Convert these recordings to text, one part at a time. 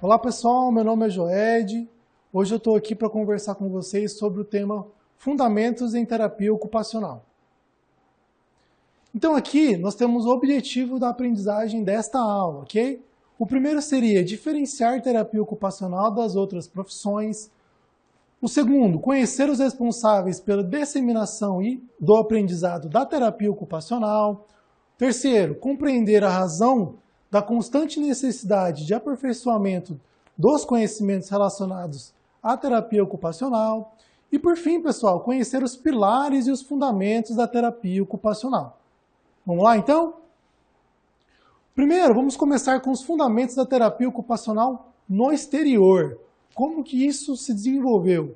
Olá pessoal, meu nome é Joed. Hoje eu estou aqui para conversar com vocês sobre o tema Fundamentos em Terapia Ocupacional. Então aqui nós temos o objetivo da aprendizagem desta aula, ok? O primeiro seria diferenciar terapia ocupacional das outras profissões. O segundo, conhecer os responsáveis pela disseminação e do aprendizado da terapia ocupacional. Terceiro, compreender a razão da constante necessidade de aperfeiçoamento dos conhecimentos relacionados à terapia ocupacional. E por fim, pessoal, conhecer os pilares e os fundamentos da terapia ocupacional. Vamos lá, então? Primeiro, vamos começar com os fundamentos da terapia ocupacional no exterior. Como que isso se desenvolveu?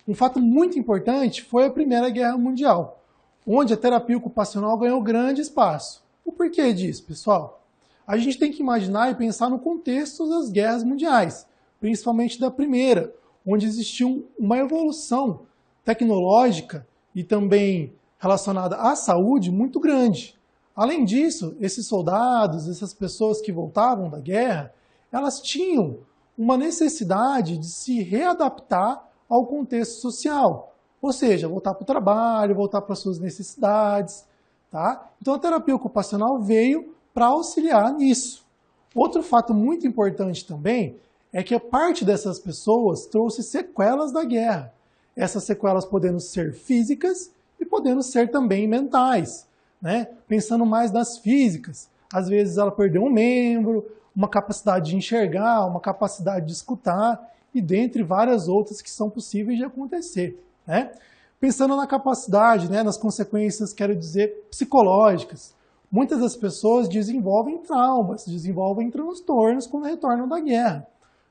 Um fato muito importante foi a Primeira Guerra Mundial, onde a terapia ocupacional ganhou grande espaço. O porquê disso, pessoal? A gente tem que imaginar e pensar no contexto das guerras mundiais, principalmente da primeira, onde existiu uma evolução tecnológica e também relacionada à saúde muito grande. Além disso, esses soldados, essas pessoas que voltavam da guerra, elas tinham uma necessidade de se readaptar ao contexto social, ou seja, voltar para o trabalho, voltar para as suas necessidades. Tá? Então a terapia ocupacional veio para auxiliar nisso. Outro fato muito importante também é que a parte dessas pessoas trouxe sequelas da guerra. Essas sequelas podendo ser físicas e podendo ser também mentais. Né? Pensando mais nas físicas, às vezes ela perdeu um membro, uma capacidade de enxergar, uma capacidade de escutar e dentre várias outras que são possíveis de acontecer. Né? Pensando na capacidade, né, nas consequências, quero dizer, psicológicas. Muitas das pessoas desenvolvem traumas, desenvolvem transtornos quando retornam da guerra,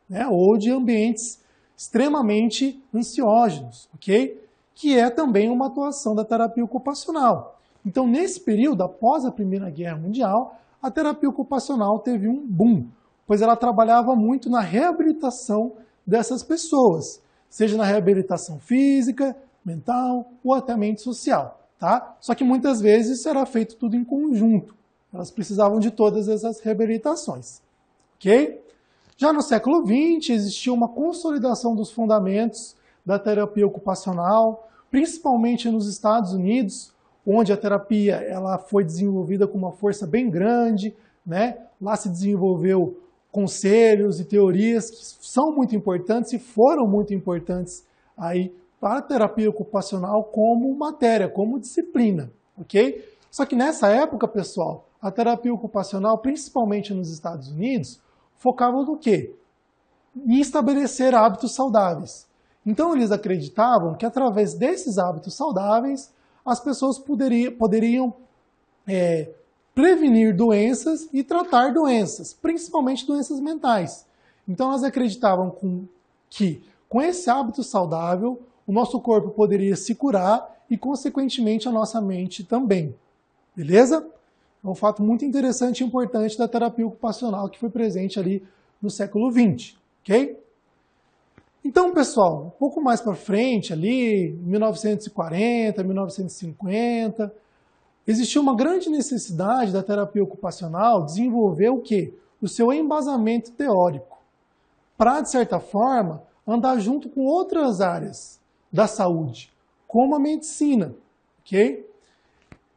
né, ou de ambientes extremamente ansiógenos, ok? Que é também uma atuação da terapia ocupacional. Então, nesse período, após a Primeira Guerra Mundial, a terapia ocupacional teve um boom, pois ela trabalhava muito na reabilitação dessas pessoas, seja na reabilitação física, mental ou até mente social. Tá? Só que muitas vezes era feito tudo em conjunto. Elas precisavam de todas essas reabilitações. Ok? Já no século XX, existiu uma consolidação dos fundamentos da terapia ocupacional, principalmente nos Estados Unidos, onde a terapia ela foi desenvolvida com uma força bem grande, né? Lá se desenvolveu conselhos e teorias que são muito importantes e foram muito importantes aí para a terapia ocupacional como matéria, como disciplina, ok? Só que nessa época, pessoal, a terapia ocupacional, principalmente nos Estados Unidos, focava no quê? Em estabelecer hábitos saudáveis. Então eles acreditavam que através desses hábitos saudáveis, as pessoas poderiam prevenir doenças e tratar doenças, principalmente doenças mentais. Então elas acreditavam que com esse hábito saudável, o nosso corpo poderia se curar e, consequentemente, a nossa mente também. Beleza? É um fato muito interessante e importante da terapia ocupacional que foi presente ali no século XX. Ok? Então, pessoal, um pouco mais para frente, ali, 1940, 1950, existiu uma grande necessidade da terapia ocupacional desenvolver o quê? O seu embasamento teórico, para, de certa forma, andar junto com outras áreas da saúde, como a medicina. Ok?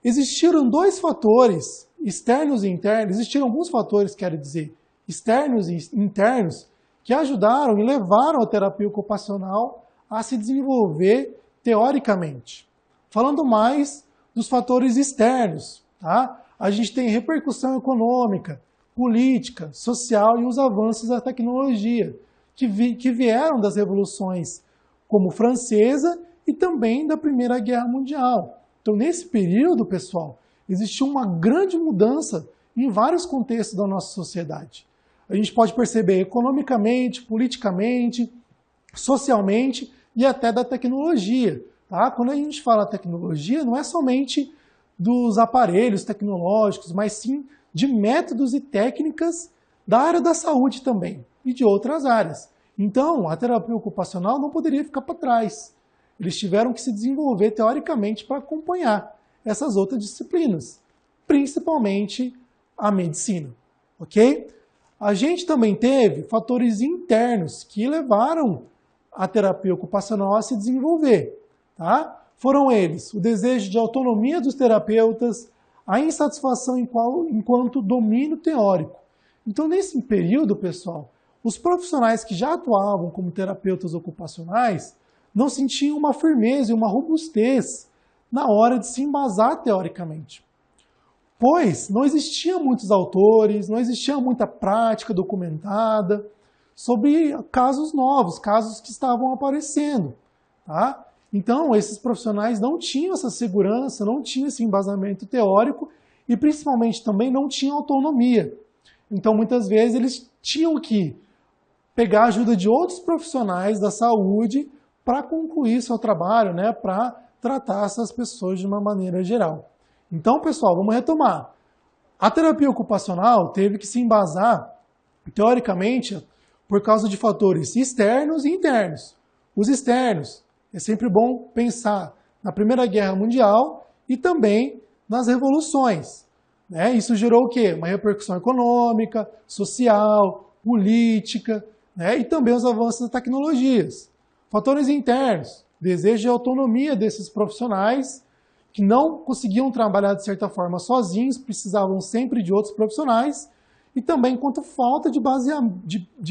Existiram dois fatores, externos e internos, existiram alguns fatores, quero dizer, externos e internos, que ajudaram e levaram a terapia ocupacional a se desenvolver teoricamente. Falando mais dos fatores externos, tá? A gente tem repercussão econômica, política, social e os avanços da tecnologia, que vieram das revoluções como francesa e também da Primeira Guerra Mundial. Então, nesse período, pessoal, existiu uma grande mudança em vários contextos da nossa sociedade. A gente pode perceber economicamente, politicamente, socialmente e até da tecnologia. Tá? Quando a gente fala tecnologia, não é somente dos aparelhos tecnológicos, mas sim de métodos e técnicas da área da saúde também e de outras áreas. Então, a terapia ocupacional não poderia ficar para trás. Eles tiveram que se desenvolver teoricamente para acompanhar essas outras disciplinas, principalmente a medicina. Ok? A gente também teve fatores internos que levaram a terapia ocupacional a se desenvolver, tá? Foram eles: o desejo de autonomia dos terapeutas, a insatisfação enquanto domínio teórico. Então, nesse período, pessoal, os profissionais que já atuavam como terapeutas ocupacionais não sentiam uma firmeza e uma robustez na hora de se embasar teoricamente. Pois não existiam muitos autores, não existia muita prática documentada sobre casos novos, casos que estavam aparecendo, tá? Então, esses profissionais não tinham essa segurança, não tinham esse embasamento teórico e, principalmente, também não tinham autonomia. Então, muitas vezes, eles tinham que pegar a ajuda de outros profissionais da saúde para concluir seu trabalho, né, para tratar essas pessoas de uma maneira geral. Então, pessoal, vamos retomar. A terapia ocupacional teve que se embasar, teoricamente, por causa de fatores externos e internos. Os externos, é sempre bom pensar na Primeira Guerra Mundial e também nas revoluções, né? Isso gerou o quê? Uma repercussão econômica, social, política, né? E também os avanços das tecnologias. Fatores internos, desejo de autonomia desses profissionais que não conseguiam trabalhar de certa forma sozinhos, precisavam sempre de outros profissionais, e também quanto falta de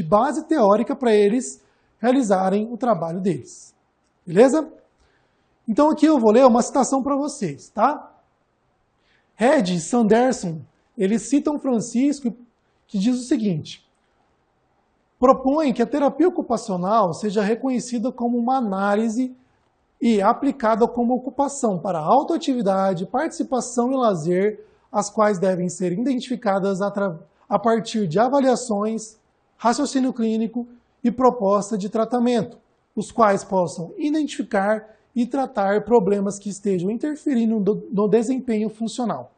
base teórica para eles realizarem o trabalho deles. Beleza? Então aqui eu vou ler uma citação para vocês, tá? Red e Sanderson, eles citam Francisco, que diz o seguinte: propõe que a terapia ocupacional seja reconhecida como uma análise e aplicada como ocupação para autoatividade, participação e lazer, as quais devem ser identificadas a partir de avaliações, raciocínio clínico e proposta de tratamento, os quais possam identificar e tratar problemas que estejam interferindo no desempenho funcional.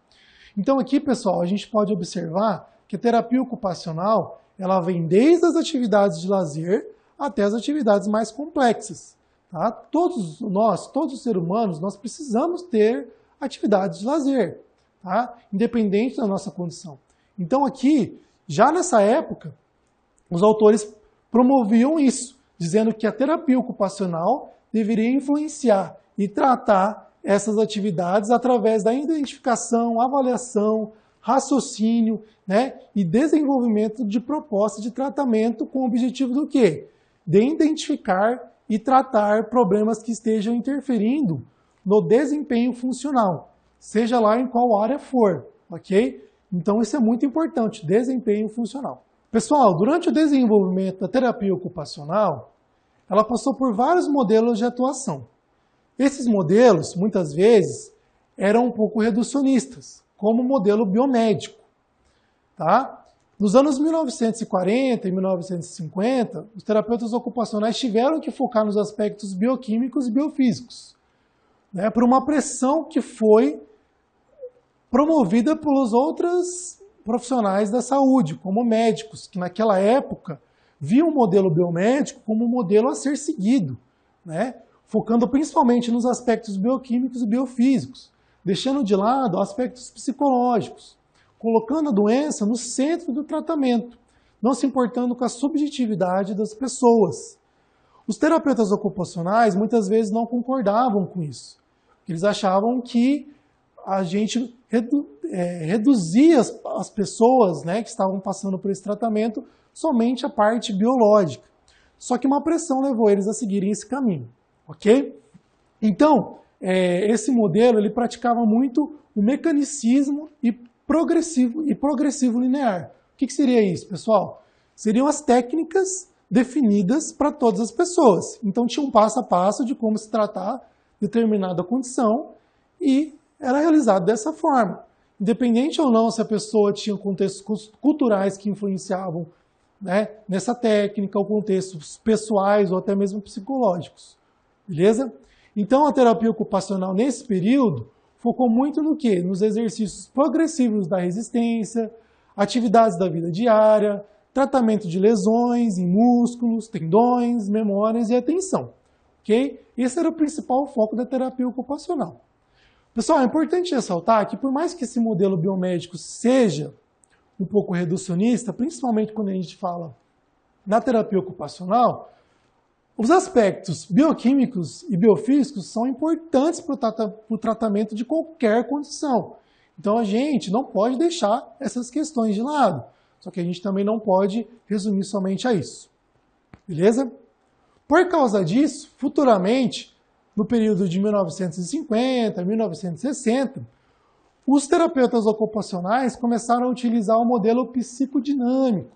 Então aqui, pessoal, a gente pode observar que a terapia ocupacional ela vem desde as atividades de lazer até as atividades mais complexas. Tá? Todos nós, todos os seres humanos, nós precisamos ter atividades de lazer, tá? Independente da nossa condição. Então aqui, já nessa época, os autores promoviam isso, dizendo que a terapia ocupacional deveria influenciar e tratar essas atividades através da identificação, avaliação, raciocínio, né, e desenvolvimento de propostas de tratamento com o objetivo do quê? De identificar e tratar problemas que estejam interferindo no desempenho funcional, seja lá em qual área for, ok? Então isso é muito importante, desempenho funcional. Pessoal, durante o desenvolvimento da terapia ocupacional, ela passou por vários modelos de atuação. Esses modelos, muitas vezes, eram um pouco reducionistas, como o modelo biomédico. Tá? Nos anos 1940 e 1950, os terapeutas ocupacionais tiveram que focar nos aspectos bioquímicos e biofísicos, né, por uma pressão que foi promovida pelos outros profissionais da saúde, como médicos, que naquela época viam o modelo biomédico como um modelo a ser seguido, né, focando principalmente nos aspectos bioquímicos e biofísicos, deixando de lado aspectos psicológicos, colocando a doença no centro do tratamento, não se importando com a subjetividade das pessoas. Os terapeutas ocupacionais muitas vezes não concordavam com isso. Eles achavam que a gente reduzia as pessoas, né, que estavam passando por esse tratamento somente a parte biológica. Só que uma pressão levou eles a seguirem esse caminho, ok? Então, esse modelo ele praticava muito o mecanicismo e progressivo linear. O que seria isso, pessoal? Seriam as técnicas definidas para todas as pessoas. Então tinha um passo a passo de como se tratar determinada condição e era realizado dessa forma. Independente ou não se a pessoa tinha contextos culturais que influenciavam, né, nessa técnica, ou contextos pessoais ou até mesmo psicológicos. Beleza? Então a terapia ocupacional nesse período focou muito no quê? Nos exercícios progressivos da resistência, atividades da vida diária, tratamento de lesões em músculos, tendões, memórias e atenção. Okay? Esse era o principal foco da terapia ocupacional. Pessoal, é importante ressaltar que por mais que esse modelo biomédico seja um pouco reducionista, principalmente quando a gente fala na terapia ocupacional, os aspectos bioquímicos e biofísicos são importantes para o tratamento de qualquer condição. Então a gente não pode deixar essas questões de lado, só que a gente também não pode resumir somente a isso. Beleza? Por causa disso, futuramente, no período de 1950, 1960, os terapeutas ocupacionais começaram a utilizar o modelo psicodinâmico,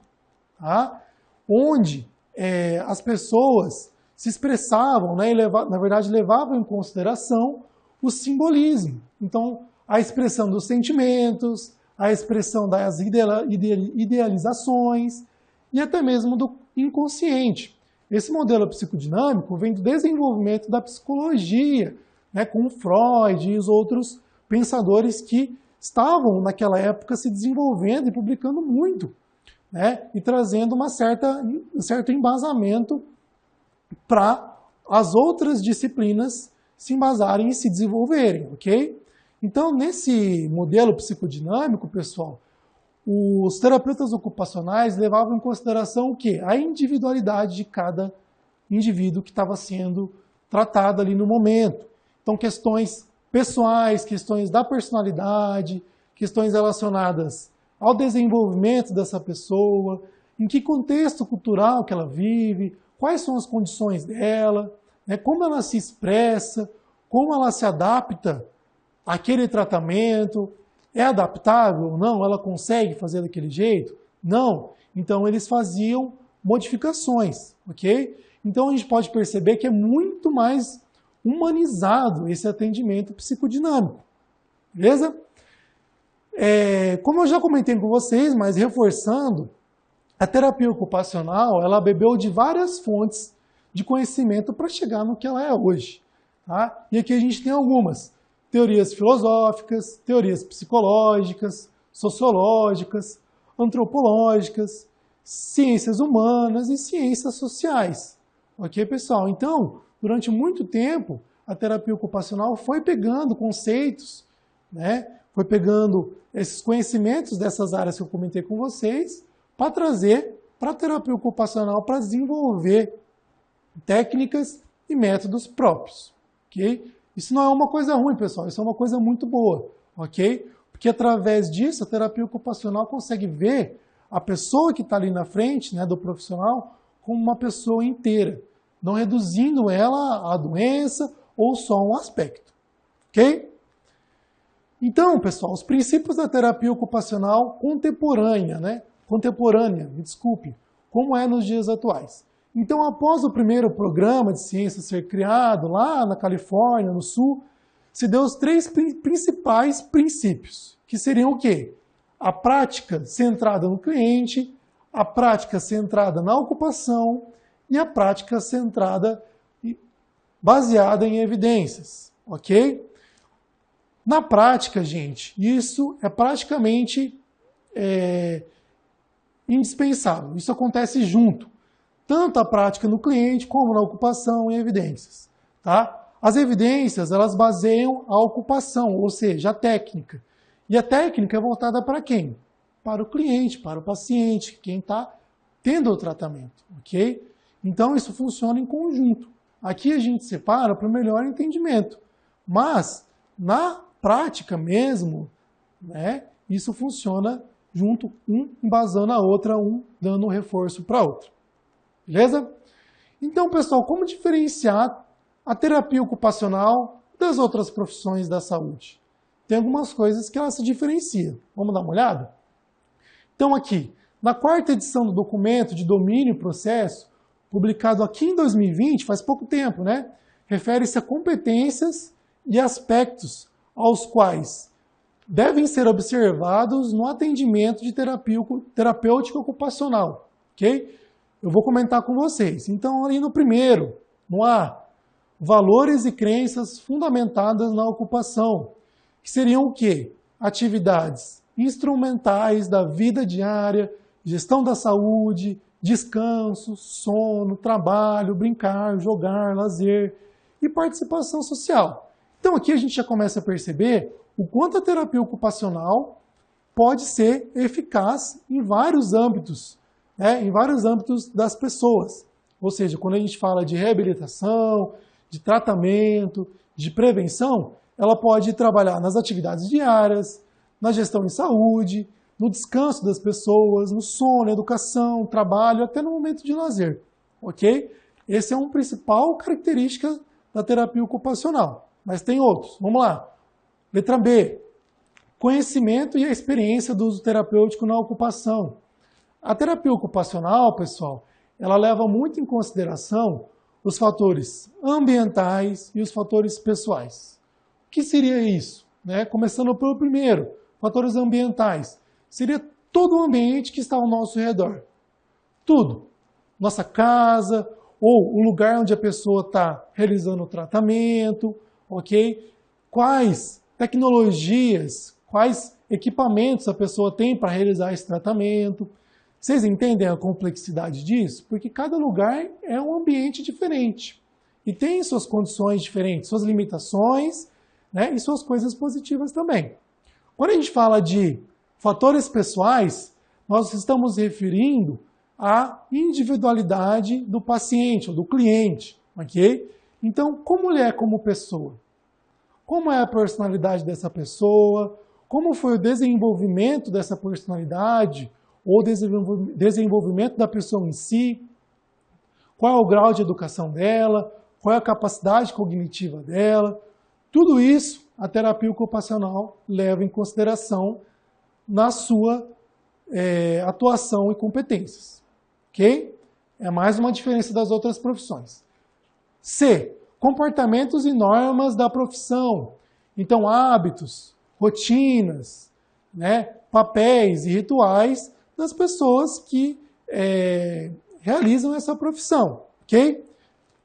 tá? Onde as pessoas se expressavam, né, e na verdade levavam em consideração o simbolismo. Então, a expressão dos sentimentos, a expressão das idealizações e até mesmo do inconsciente. Esse modelo psicodinâmico vem do desenvolvimento da psicologia, né, com Freud e os outros pensadores que estavam naquela época se desenvolvendo e publicando muito, né, e trazendo um certo embasamento para as outras disciplinas se embasarem e se desenvolverem, ok? Então, nesse modelo psicodinâmico, pessoal, os terapeutas ocupacionais levavam em consideração o quê? A individualidade de cada indivíduo que estava sendo tratado ali no momento. Então, questões pessoais, questões da personalidade, questões relacionadas ao desenvolvimento dessa pessoa, em que contexto cultural que ela vive, quais são as condições dela, né, como ela se expressa, como ela se adapta àquele tratamento, é adaptável ou não? Ela consegue fazer daquele jeito? Não. Então eles faziam modificações, ok? Então a gente pode perceber que é muito mais humanizado esse atendimento psicodinâmico, beleza? Como eu já comentei com vocês, mas reforçando, a terapia ocupacional, ela bebeu de várias fontes de conhecimento para chegar no que ela é hoje, tá? E aqui a gente tem algumas: teorias filosóficas, teorias psicológicas, sociológicas, antropológicas, ciências humanas e ciências sociais. Ok, pessoal? Então, durante muito tempo, a terapia ocupacional foi pegando conceitos, né? Foi pegando esses conhecimentos dessas áreas que eu comentei com vocês para trazer para a terapia ocupacional para desenvolver técnicas e métodos próprios. Ok? Isso não é uma coisa ruim, pessoal, isso é uma coisa muito boa, ok? Porque através disso a terapia ocupacional consegue ver a pessoa que está ali na frente, né, do profissional, como uma pessoa inteira, não reduzindo ela à doença ou só um aspecto, ok? Então, pessoal, os princípios da terapia ocupacional contemporânea, como é nos dias atuais. Então, após o primeiro programa de ciência ser criado lá na Califórnia, no Sul, se deu os 3 principais princípios, que seriam o quê? A prática centrada no cliente, a prática centrada na ocupação e a prática centrada e baseada em evidências, ok? Na prática, gente, isso é praticamente indispensável, isso acontece junto. Tanto a prática no cliente como na ocupação em evidências. Tá? As evidências, elas baseiam a ocupação, ou seja, a técnica. E a técnica é voltada para quem? Para o cliente, para o paciente, quem está tendo o tratamento. Ok? Então, isso funciona em conjunto. Aqui a gente separa para o melhor entendimento. Mas, na prática mesmo, né, isso funciona junto, um embasando a outra, um dando um reforço para a outra. Beleza? Então, pessoal, como diferenciar a terapia ocupacional das outras profissões da saúde? Tem algumas coisas que ela se diferencia. Vamos dar uma olhada? Então, aqui, na 4ª edição do documento de domínio e processo, publicado aqui em 2020, faz pouco tempo, né? Refere-se a competências e aspectos aos quais devem ser observados no atendimento de terapêutica ocupacional, ok? Eu vou comentar com vocês. Então, ali no primeiro, no A, valores e crenças fundamentadas na ocupação, que seriam o quê? Atividades instrumentais da vida diária, gestão da saúde, descanso, sono, trabalho, brincar, jogar, lazer e participação social. Então, aqui a gente já começa a perceber o quanto a terapia ocupacional pode ser eficaz em vários âmbitos, né? Em vários âmbitos das pessoas. Ou seja, quando a gente fala de reabilitação, de tratamento, de prevenção, ela pode trabalhar nas atividades diárias, na gestão em saúde, no descanso das pessoas, no sono, educação, trabalho, até no momento de lazer, ok? Essa é uma principal característica da terapia ocupacional, mas tem outros. Vamos lá. Letra B. Conhecimento e a experiência do uso terapêutico na ocupação. A terapia ocupacional, pessoal, ela leva muito em consideração os fatores ambientais e os fatores pessoais. O que seria isso? Começando pelo primeiro, fatores ambientais. Seria todo o ambiente que está ao nosso redor. Tudo. Nossa casa, ou o lugar onde a pessoa está realizando o tratamento, ok? Quais tecnologias, quais equipamentos a pessoa tem para realizar esse tratamento. Vocês entendem a complexidade disso? Porque cada lugar é um ambiente diferente e tem suas condições diferentes, suas limitações, né, e suas coisas positivas também. Quando a gente fala de fatores pessoais, nós estamos referindo à individualidade do paciente ou do cliente, ok? Então, como ele é como pessoa? Como é a personalidade dessa pessoa? Como foi o desenvolvimento dessa personalidade ou desenvolvimento da pessoa em si? Qual é o grau de educação dela? Qual é a capacidade cognitiva dela? Tudo isso a terapia ocupacional leva em consideração na sua atuação e competências. Ok? É mais uma diferença das outras profissões. C. Comportamentos e normas da profissão. Então, hábitos, rotinas, papéis e rituais das pessoas que realizam essa profissão. Ok?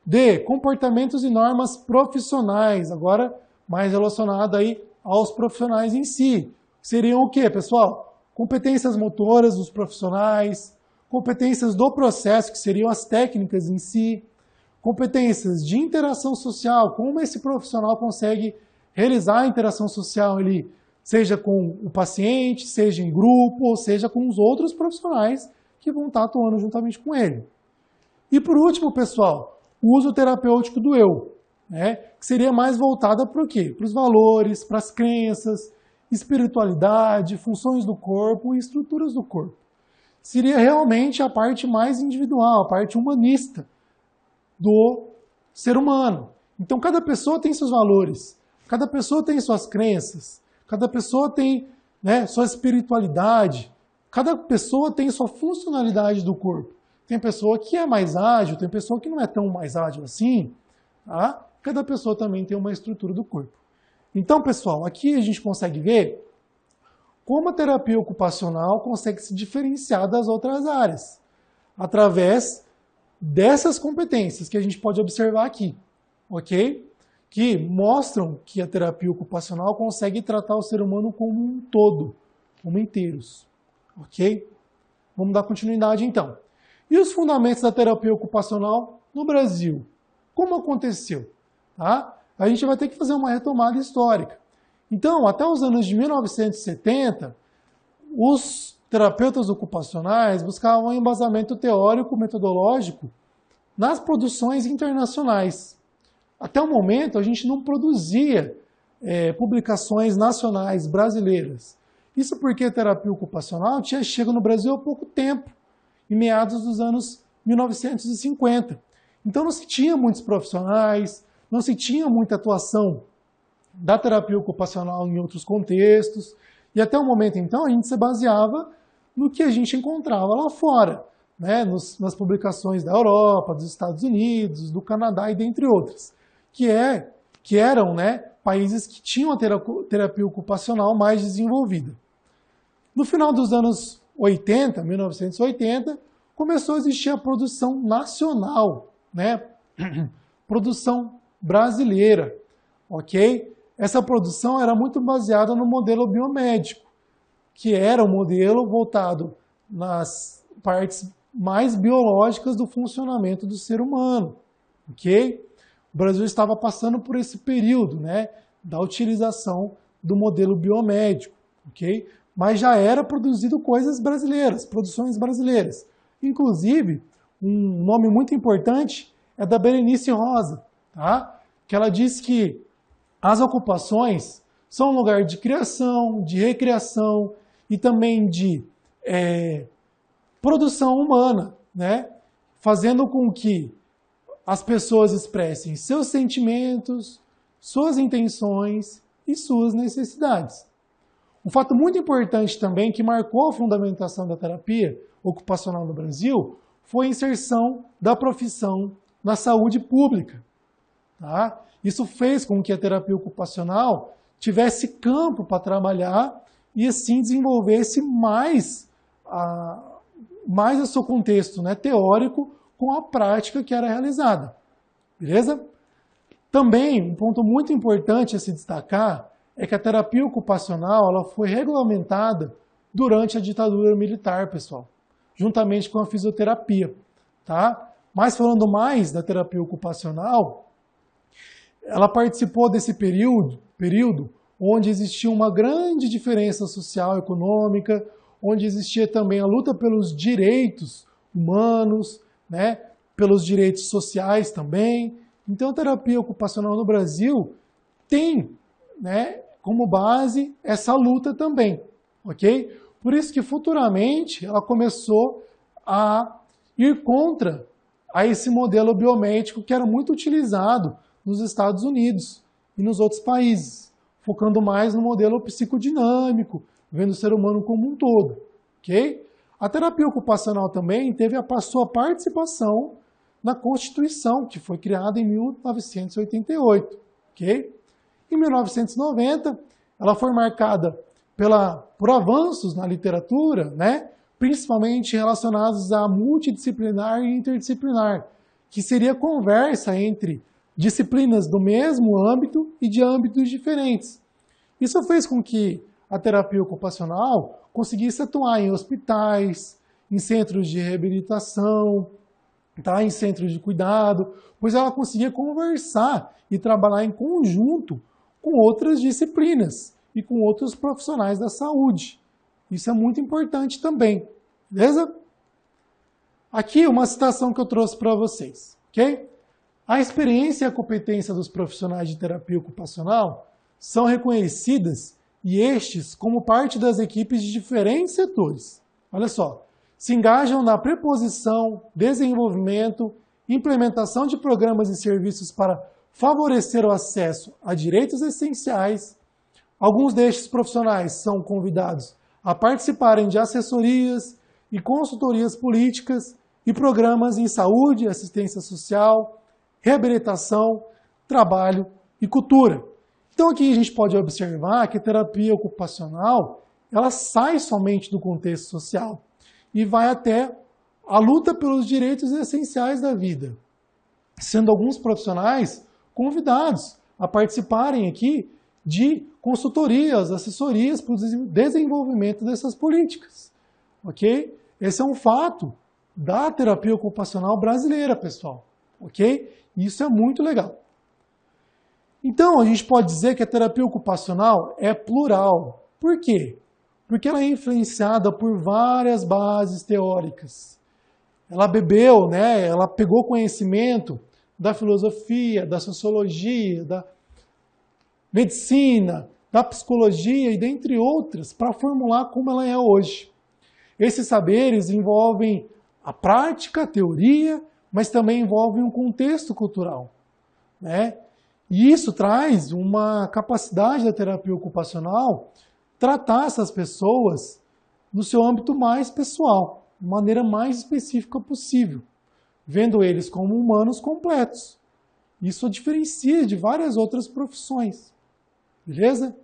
D. Comportamentos e normas profissionais. Agora, mais relacionado aí aos profissionais em si. Seriam o quê, pessoal? Competências motoras dos profissionais, competências do processo, que seriam as técnicas em si, competências de interação social, como esse profissional consegue realizar a interação social ali, seja com o paciente, seja em grupo, ou seja com os outros profissionais que vão estar atuando juntamente com ele. E por último, pessoal, o uso terapêutico do eu, que seria mais voltada para o quê? Para os valores, para as crenças, espiritualidade, funções do corpo e estruturas do corpo. Seria realmente a parte mais individual, a parte humanista do ser humano. Então, cada pessoa tem seus valores, cada pessoa tem suas crenças, cada pessoa tem sua espiritualidade, cada pessoa tem sua funcionalidade do corpo. Tem pessoa que é mais ágil, tem pessoa que não é tão mais ágil assim. Tá? Cada pessoa também tem uma estrutura do corpo. Então, pessoal, aqui a gente consegue ver como a terapia ocupacional consegue se diferenciar das outras áreas, através dessas competências que a gente pode observar aqui, ok? Que mostram que a terapia ocupacional consegue tratar o ser humano como um todo, como inteiros, ok? Vamos dar continuidade então. E os fundamentos da terapia ocupacional no Brasil? Como aconteceu? Tá? A gente vai ter que fazer uma retomada histórica. Então, até os anos de 1970, os terapeutas ocupacionais buscavam um embasamento teórico, metodológico nas produções internacionais. Até o momento, a gente não produzia publicações nacionais brasileiras. Isso porque a terapia ocupacional tinha chegado no Brasil há pouco tempo, em meados dos anos 1950. Então, não se tinha muitos profissionais, não se tinha muita atuação da terapia ocupacional em outros contextos, e até o momento, então, a gente se baseava no que a gente encontrava lá fora, nas publicações da Europa, dos Estados Unidos, do Canadá e dentre outras, que eram países que tinham a terapia ocupacional mais desenvolvida. No final dos anos 80, 1980, começou a existir a produção nacional, produção brasileira, ok? Essa produção era muito baseada no modelo biomédico, que era um modelo voltado nas partes mais biológicas do funcionamento do ser humano, ok? O Brasil estava passando por esse período, da utilização do modelo biomédico, ok? mas já era produzido coisas brasileiras, produções brasileiras. Inclusive, um nome muito importante é da Berenice Rosa, tá? Que ela diz que as ocupações são um lugar de criação, de recriação e também de produção humana, né? Fazendo com que as pessoas expressem seus sentimentos, suas intenções e suas necessidades. Um fato muito importante também que marcou a fundamentação da terapia ocupacional no Brasil foi a inserção da profissão na saúde pública. Tá? Isso fez com que a terapia ocupacional tivesse campo para trabalhar e assim desenvolvesse mais o seu contexto, né, teórico com a prática que era realizada. Beleza? Também, um ponto muito importante a se destacar é que a terapia ocupacional ela foi regulamentada durante a ditadura militar, pessoal, juntamente com a fisioterapia. Tá? Mas falando mais da terapia ocupacional, ela participou desse período onde existia uma grande diferença social e econômica, onde existia também a luta pelos direitos humanos, né, pelos direitos sociais também. Então, a terapia ocupacional no Brasil tem, né, como base essa luta também, ok? Por isso que futuramente ela começou a ir contra a esse modelo biomédico que era muito utilizado nos Estados Unidos e nos outros países, focando mais no modelo psicodinâmico, vendo o ser humano como um todo, ok? A terapia ocupacional também teve a sua participação na Constituição, que foi criada em 1988, ok? Em 1990, ela foi marcada por avanços na literatura, né? Principalmente relacionados a multidisciplinar e interdisciplinar, que seria a conversa entre disciplinas do mesmo âmbito e de âmbitos diferentes. Isso fez com que a terapia ocupacional conseguisse atuar em hospitais, em centros de reabilitação, tá? Em centros de cuidado, pois ela conseguia conversar e trabalhar em conjunto com outras disciplinas e com outros profissionais da saúde. Isso é muito importante também, beleza? Aqui uma citação que eu trouxe para vocês, ok? A experiência e a competência dos profissionais de terapia ocupacional são reconhecidas e estes como parte das equipes de diferentes setores. Olha só, se engajam na preposição, desenvolvimento, implementação de programas e serviços para favorecer o acesso a direitos essenciais. Alguns destes profissionais são convidados a participarem de assessorias e consultorias políticas e programas em saúde, assistência social, reabilitação, trabalho e cultura. Então aqui a gente pode observar que a terapia ocupacional ela sai somente do contexto social e vai até a luta pelos direitos essenciais da vida, sendo alguns profissionais convidados a participarem aqui de consultorias, assessorias para o desenvolvimento dessas políticas, ok? Esse é um fato da terapia ocupacional brasileira, pessoal, ok? Isso é muito legal. Então, a gente pode dizer que a terapia ocupacional é plural. Por quê? Porque ela é influenciada por várias bases teóricas. Ela bebeu, né? Ela pegou conhecimento da filosofia, da sociologia, da medicina, da psicologia e dentre outras, para formular como ela é hoje. Esses saberes envolvem a prática, a teoria, mas também envolvem um contexto cultural, né? E isso traz uma capacidade da terapia ocupacional tratar essas pessoas no seu âmbito mais pessoal, de maneira mais específica possível, vendo eles como humanos completos. Isso a diferencia de várias outras profissões, beleza?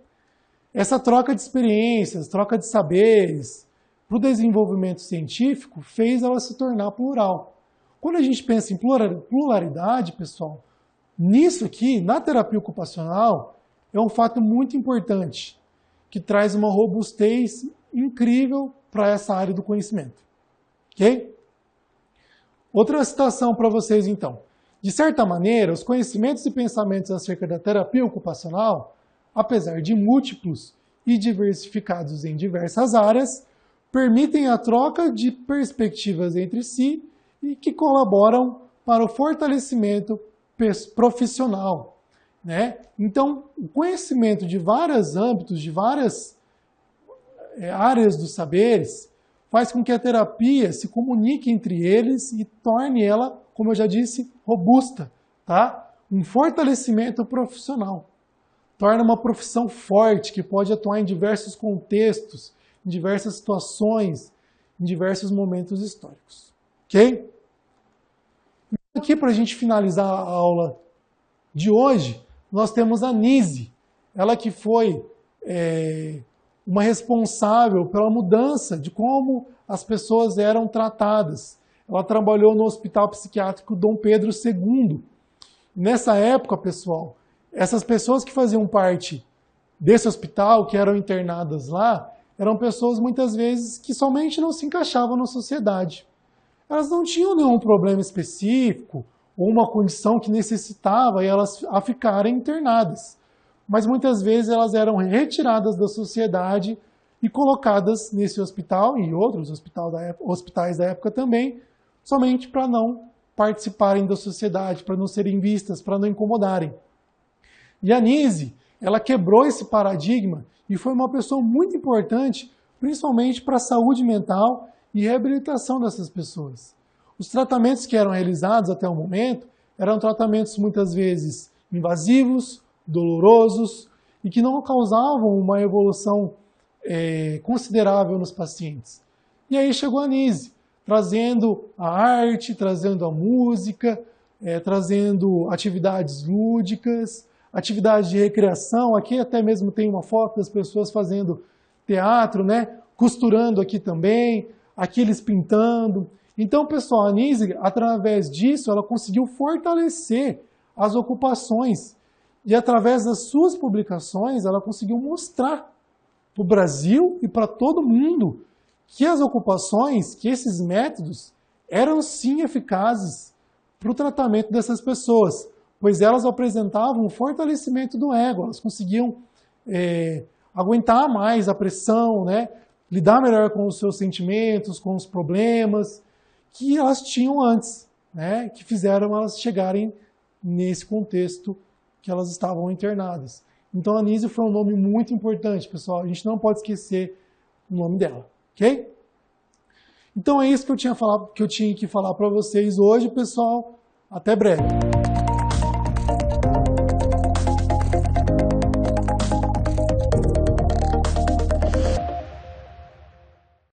Essa troca de experiências, troca de saberes para o desenvolvimento científico fez ela se tornar plural. Quando a gente pensa em pluralidade, pessoal, nisso aqui, na terapia ocupacional, é um fato muito importante, que traz uma robustez incrível para essa área do conhecimento. Ok? Outra citação para vocês, então. De certa maneira, os conhecimentos e pensamentos acerca da terapia ocupacional, apesar de múltiplos e diversificados em diversas áreas, permitem a troca de perspectivas entre si e que colaboram para o fortalecimento profissional, né? Então, o conhecimento de vários âmbitos, de várias áreas dos saberes, faz com que a terapia se comunique entre eles e torne ela, como eu já disse, robusta, tá? Um fortalecimento profissional. Torna uma profissão forte, que pode atuar em diversos contextos, em diversas situações, em diversos momentos históricos. Ok? Aqui, para a gente finalizar a aula de hoje, nós temos a Nise, ela que foi uma responsável pela mudança de como as pessoas eram tratadas. Ela trabalhou no Hospital Psiquiátrico Dom Pedro II. Nessa época, pessoal, essas pessoas que faziam parte desse hospital, que eram internadas lá, eram pessoas muitas vezes que somente não se encaixavam na sociedade. Elas não tinham nenhum problema específico ou uma condição que necessitava elas a ficarem internadas. Mas muitas vezes elas eram retiradas da sociedade e colocadas nesse hospital e outros hospitais da época também, somente para não participarem da sociedade, para não serem vistas, para não incomodarem. E a Nise, ela quebrou esse paradigma e foi uma pessoa muito importante, principalmente para a saúde mental e reabilitação dessas pessoas. Os tratamentos que eram realizados até o momento eram tratamentos muitas vezes invasivos, dolorosos e que não causavam uma evolução considerável nos pacientes. E aí chegou a Nise, trazendo a arte, trazendo a música, trazendo atividades lúdicas, atividades de recreação. Aqui até mesmo tem uma foto das pessoas fazendo teatro, né? Costurando aqui também, aqui eles pintando. Então, pessoal, a Nise, através disso, ela conseguiu fortalecer as ocupações e através das suas publicações, ela conseguiu mostrar para o Brasil e para todo mundo que as ocupações, que esses métodos eram sim eficazes para o tratamento dessas pessoas, pois elas apresentavam um fortalecimento do ego, elas conseguiam aguentar mais a pressão, né? Lidar melhor com os seus sentimentos, com os problemas que elas tinham antes, né? Que fizeram elas chegarem nesse contexto que elas estavam internadas. Então a Nise foi um nome muito importante, pessoal. A gente não pode esquecer o nome dela, ok? Então é isso que eu tinha que falar para vocês hoje, pessoal. Até breve.